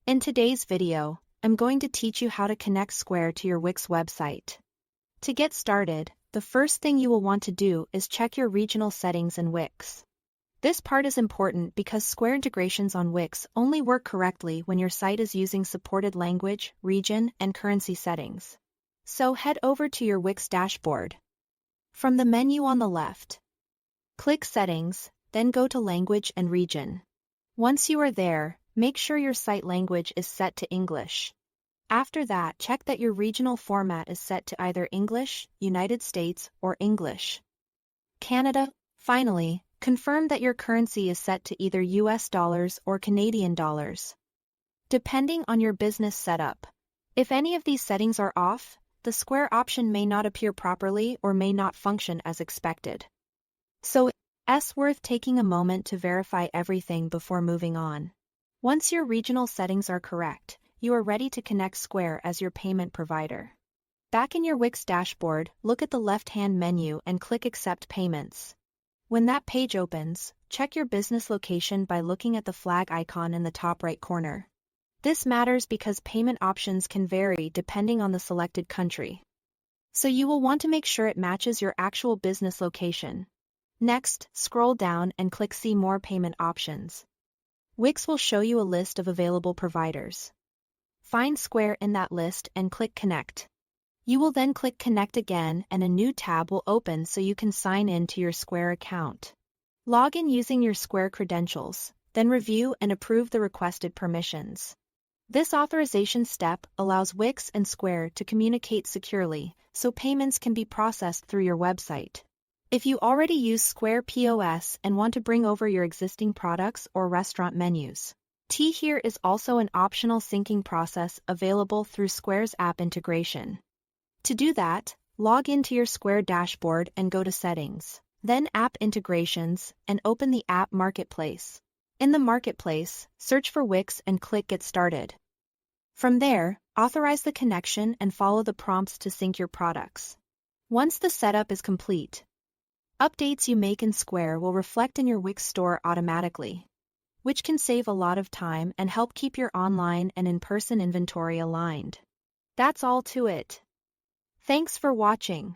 In today's video, I'm going to teach you how to connect Square to your Wix website. To get started, the first thing you will want to do is check your regional settings in Wix. This part is important because Square integrations on Wix only work correctly when your site is using supported language, region, and currency settings. So head over to your Wix dashboard. From the menu on the left, click Settings, then go to Language and Region. Once you are there, make sure your site language is set to English. After that, check that your regional format is set to either English, United States, or English, Canada. Finally, confirm that your currency is set to either US dollars or Canadian dollars, depending on your business setup. If any of these settings are off, the Square option may not appear properly or may not function as expected. So, it's worth taking a moment to verify everything before moving on. Once your regional settings are correct, you are ready to connect Square as your payment provider. Back in your Wix dashboard, look at the left-hand menu and click Accept Payments. When that page opens, check your business location by looking at the flag icon in the top right corner. This matters because payment options can vary depending on the selected country. So you will want to make sure it matches your actual business location. Next, scroll down and click See More Payment Options. Wix will show you a list of available providers. Find Square in that list and click Connect. You will then click Connect again and a new tab will open so you can sign in to your Square account. Log in using your Square credentials, then review and approve the requested permissions. This authorization step allows Wix and Square to communicate securely, so payments can be processed through your website. If you already use Square POS and want to bring over your existing products or restaurant menus, here is also an optional syncing process available through Square's app integration. To do that, log into your Square dashboard and go to Settings, then App Integrations, and open the App Marketplace. In the Marketplace, search for Wix and click Get Started. From there, authorize the connection and follow the prompts to sync your products. Once the setup is complete, updates you make in Square will reflect in your Wix store automatically, which can save a lot of time and help keep your online and in-person inventory aligned. That's all to it. Thanks for watching.